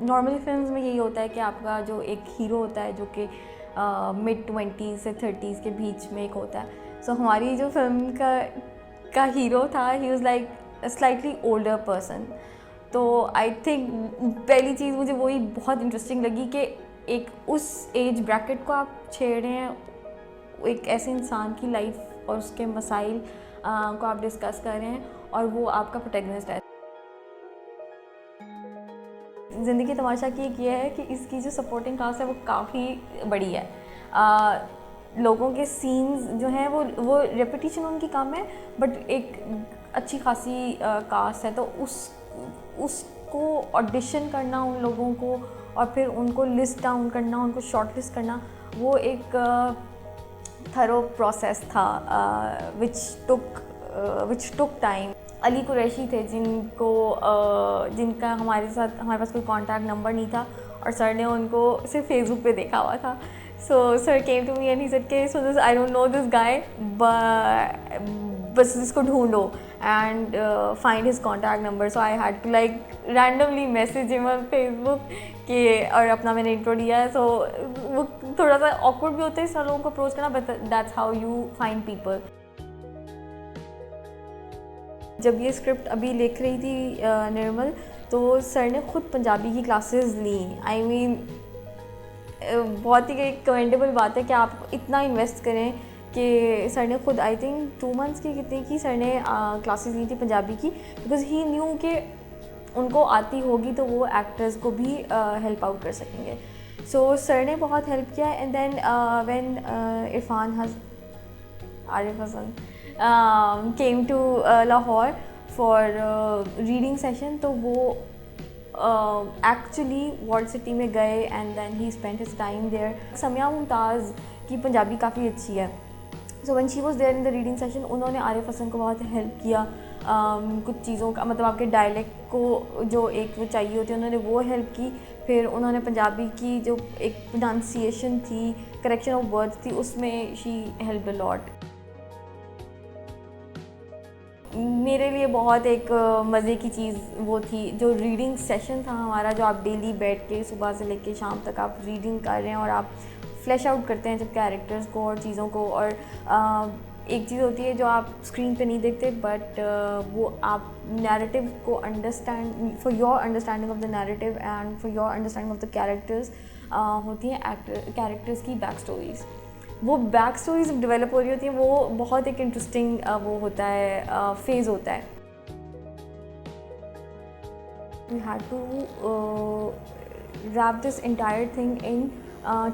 Normally films में यही होता है कि आपका जो एक हीरो होता है जो कि मिड 20s से 30s के बीच में एक होता है। सो हमारी जो फिल्म का हीरो था, he was like slightly older person. तो आई थिंक पहली चीज़ मुझे वही बहुत इंटरेस्टिंग लगी कि एक उस एज ब्रैकेट को आप छेड़ रहे हैं, एक ऐसे इंसान की लाइफ और उसके मसाइल को आप डिस्कस कर रहे हैं, और वो आपका प्रोटैगनिस्ट है। ज़िंदगी तमाशा की एक ये है कि इसकी जो सपोर्टिंग कास्ट है वो काफ़ी बड़ी है। लोगों के सीन्स जो हैं वो रेपिटेशन उनकी कम है, बट एक अच्छी खासी कास्ट है। तो उसको ऑडिशन करना उन लोगों को, और फिर उनको लिस्ट डाउन करना, उनको शॉर्ट लिस्ट करना, वो एक थरो प्रोसेस था विच टुक टाइम। अली कुरैशी थे जिनका हमारे पास कोई कॉन्टैक्ट नंबर नहीं था, और सर ने उनको सिर्फ फेसबुक पे देखा हुआ था। So sir came to me and he said के so this I don't know this guy, बस इसको ढूंढो and find his contact number. So I had to like randomly message him on Facebook के, और अपना मैंने इंट्रो दिया है। सो वो थोड़ा सा ऑकवर्ड भी होता है सर लोगों को अप्रोच करना, but that's how you find people. जब ये स्क्रिप्ट अभी लिख रही थी निर्मल, तो सर ने खुद पंजाबी की क्लासेस ली। आई मीन बहुत ही एक कमेंडेबल बात है कि आप इतना इन्वेस्ट करें कि सर ने खुद आई थिंक 2 मंथ्स की कितनी की सर ने क्लासेस ली थी पंजाबी की, बिकॉज ही न्यू कि उनको आती होगी तो वो एक्टर्स को भी हेल्प आउट कर सकेंगे। सो सर ने बहुत हेल्प किया। And then when Irfan Arif Hasan came to Lahore for reading session, तो वो एक्चुअली वर्ल्ड सिटी में गए and then he spent his time there. Samia Mumtaz की पंजाबी काफ़ी अच्छी है। So when she was there in the reading session, उन्होंने आरिफ हसन को बहुत हेल्प किया कुछ चीज़ों का, मतलब आपके डायलेक्ट को जो एक वो चाहिए होती है उन्होंने वो हेल्प की। फिर उन्होंने पंजाबी की जो एक प्रोनाउंसिएशन थी, करेक्शन ऑफ वर्ड्स थी, उसमें शी हेल्प अ लॉट। मेरे लिए बहुत एक मज़े की चीज़ वो थी जो रीडिंग सेशन था हमारा, जो आप डेली बैठ के सुबह से लेके शाम तक आप रीडिंग कर रहे हैं और आप फ्लैश आउट करते हैं जब कैरेक्टर्स को और चीज़ों को। और एक चीज़ होती है जो आप स्क्रीन पे नहीं देखते, बट वो आप नैरेटिव को understand, for your understanding of the narrative and for your understanding of the characters होती हैं कैरेक्टर्स की बैक स्टोरीज़। वो बैक स्टोरीज डेवलप हो रही होती हैं, वो बहुत एक इंटरेस्टिंग वो होता है, फेज़ होता है। We had to wrap this entire thing in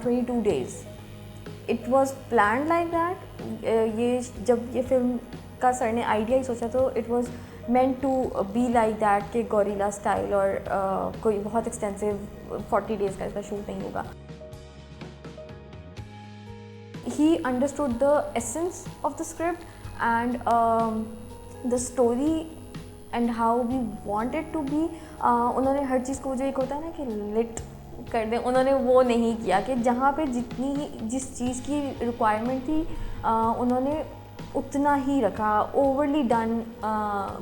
22 days. It was plan like that. ये जब ये फिल्म का सर ने आइडिया ही सोचा तो it was meant to be like that कि गोरिल्ला स्टाइल, और कोई बहुत एक्सटेंसिव 40 days का इसका शूट नहीं होगा। He understood the essence of the script and the story and how we want it to be. उन्होंने हर चीज़ को जो एक होता है ना कि लिट कर दें, उन्होंने वो नहीं किया कि जहाँ पे जिस चीज़ की रिक्वायरमेंट थी उन्होंने उतना ही रखा। ओवरली डन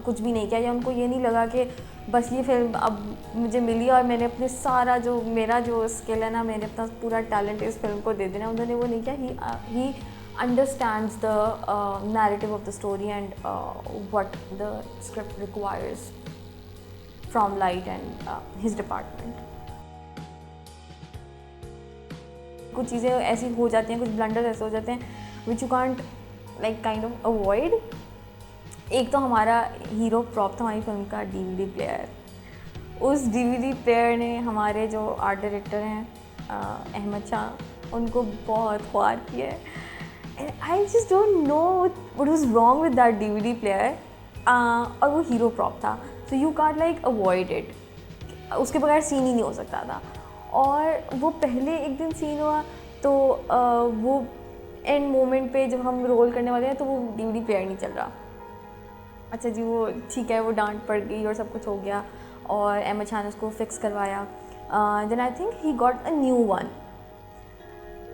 कुछ भी नहीं किया, या उनको ये नहीं लगा कि बस ये फिल्म अब मुझे मिली और मैंने अपने सारा जो मेरा जो स्किल है ना, मैंने अपना पूरा टैलेंट इस फिल्म को दे देना। उन्होंने वो नहीं किया। He understands the narrative of the story and what the script requires from light and his department. कुछ चीज़ें ऐसी हो जाती हैं, कुछ ब्लंडर ऐसे हो जाते हैं which you can't like kind of avoid. एक तो हमारा हीरो प्रॉप था हमारी फिल्म का DVD प्लेयर। उस DVD प्लेयर ने हमारे जो आर्ट डायरेक्टर हैं अहमद शाह, उनको बहुत ख्वार किया है। I just don't know what was wrong with that DVD player. और वो हीरो प्रॉप था, so you can't like avoid it, उसके बगैर सीन ही नहीं हो सकता था। और वो पहले एक दिन सीन हुआ तो वो एंड मोमेंट पे जब हम रोल करने वाले हैं तो वो DVD प्लेयर नहीं चल रहा। अच्छा जी, वो ठीक है, वो डांट पड़ गई और सब कुछ हो गया और अहमद शाह ने उसको फिक्स करवाया। Then I think he got a new one.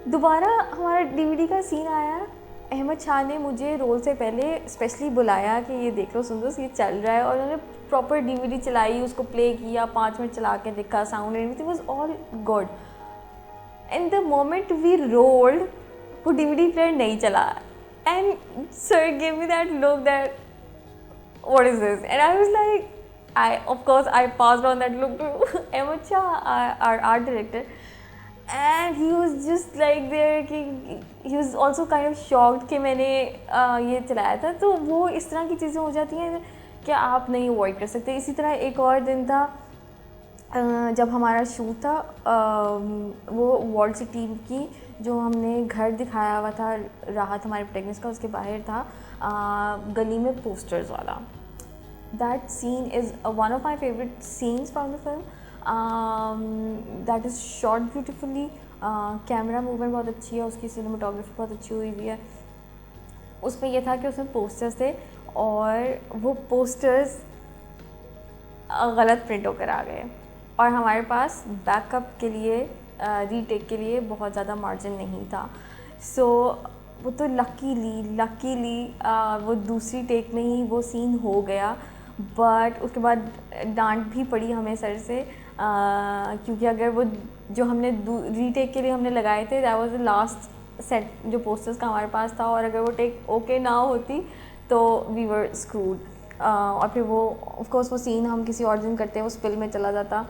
दोबारा हमारा DVD का सीन आया अहमद शाह ने मुझे रोल से पहले स्पेशली बुलाया कि ये देख लो सुन ये चल रहा है, और उन्होंने प्रॉपर डीवीडी चलाई, उसको प्ले किया, 5 मिनट चला के देखा, sound everything was all good. And the moment we rolled, वो डीवीडी प्लेयर नहीं चला, and sir give me that look that what is this, and I was like, I passed on that look to Ahmed Shah, our art director, and he was just like there कि he was also kind of shocked कि मैंने ये चलाया था। तो वो इस तरह की चीज़ें हो जाती हैं कि आप नहीं अवॉइड कर सकते। इसी तरह एक और दिन था जब हमारा शूट था, वो वॉल सिटी की जो हमने घर दिखाया हुआ था राहत हमारे प्रोटैगनिस्ट का, उसके बाहर था गली में पोस्टर्स वाला। That scene is one of my favourite scenes from the film. That is shot beautifully, camera movement बहुत अच्छी है, उसकी सिनेमाटोग्राफी बहुत अच्छी हुई हुई है। उसमें यह था कि उसमें पोस्टर्स थे और वो पोस्टर्स गलत प्रिंट होकर आ गए, और हमारे पास बैकअप के लिए रीटेक के लिए बहुत ज़्यादा मार्जिन नहीं था। सो वो तो लकीली वो दूसरी टेक में ही वो सीन हो गया, बट उसके बाद डांट भी पड़ी हमें सर से, क्योंकि अगर वो जो हमने रीटेक के लिए हमने लगाए थे that was the last set जो पोस्टर्स का हमारे पास था, और अगर वो टेक ओके ना होती तो वी वर स्क्रूड। और फिर वो ऑफ कोर्स वो सीन हम किसी और दिन करते हैं, वो स्पिल में चला जाता।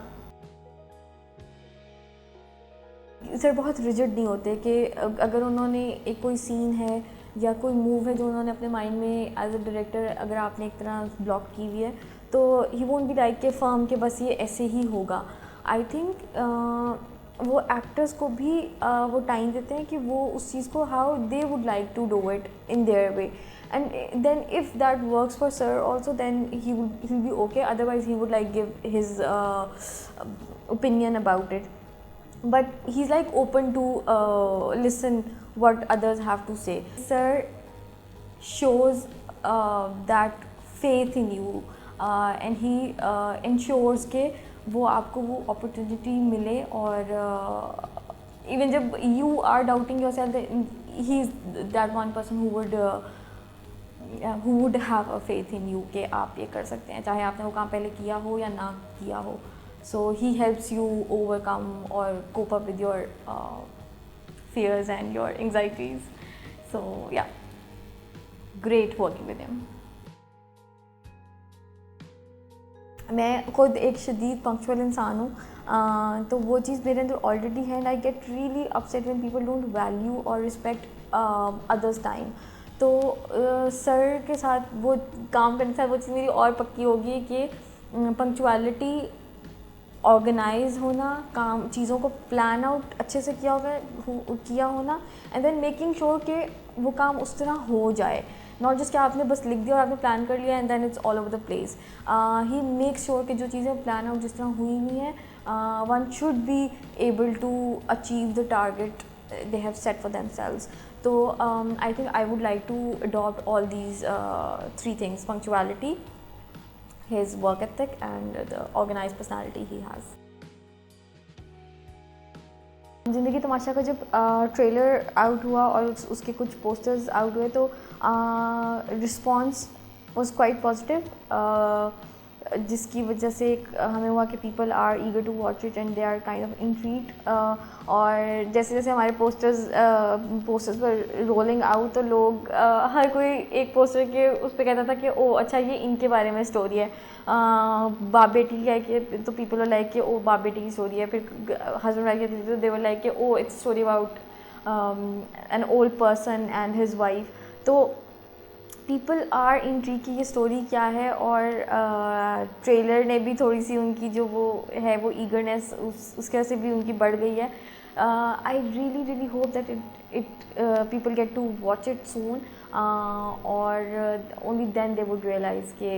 सर बहुत रिजिड नहीं होते कि अगर उन्होंने एक कोई सीन है या कोई मूव है जो उन्होंने अपने माइंड में एज अ डायरेक्टर अगर आपने एक तरह ब्लॉक की हुई है, तो ही वोंट बी लाइक के फर्म के बस ये ऐसे ही होगा। आई थिंक वो एक्टर्स को भी वो टाइम देते हैं कि वो उस चीज़ को how they would like to do it in their way, and then if that works for sir also, then he'll be okay, otherwise he would like give his opinion about it, but he's like open to listen what others have to say. Sir shows that faith in you, and he ensures के वो आपको वो opportunity मिले, और even जब you are doubting yourself, he is that one person who would have a faith in you कि आप ये कर सकते हैं, चाहे आपने वो काम पहले किया हो या ना किया हो। So he helps you overcome or cope up with your fears and your anxieties. So yeah, great working with him. मैं खुद एक शदीद पंक्चुअल इंसान हूँ, तो वो चीज़ मेरे अंदर ऑलरेडी है, and I get really upset when people don't value और रिस्पेक्ट अदर्स टाइम। तो सर के साथ वो काम करने के साथ वो चीज़ मेरी और पक्की होगी कि पंक्चुअलिटी, ऑर्गेनाइज होना, काम चीज़ों को प्लान आउट अच्छे से किया होना, एंड देन मेकिंग श्योर कि वो काम उस तरह हो जाए, नॉट जस्ट कि आपने बस लिख दिया और आपने प्लान कर लिया and then it's all over the place. He make sure कि जो चीज़ें प्लान आउट जिस तरह हुई हुई हैं, one should be able to achieve the target they have set for themselves. So I think I would like to adopt all these 3 things: punctuality, his work ethic, and the organized personality he has. ज़िंदगी तमाशा का जब trailer out हुआ और उसके कुछ posters out हुए, तो response was quite positive, जिसकी वजह से हमें हुआ कि people are eager to watch it and they are kind of intrigued. और जैसे जैसे हमारे पोस्टर्स पर रोलिंग आउट, तो लोग हर कोई एक पोस्टर के उस पर कहता था कि ओ अच्छा ये इनके बारे में स्टोरी है, बाप बेटी की है कि, तो पीपल वर लाइक कि ओ बाप बेटी की स्टोरी है। फिर हस्बैंड वाइफ की थी तो दे वर लाइक कि oh it's story about an old person and his wife. तो पीपल आर इंट्रीग कि ये स्टोरी क्या है, और ट्रेलर ने भी थोड़ी सी उनकी जो वो है वो ईगरनेस उसके वजह से भी उनकी बढ़ गई है। I really hope that it people get to watch it soon, और only then they would realize कि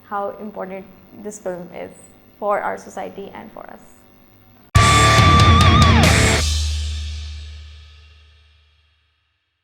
how important this film is for our society and for us.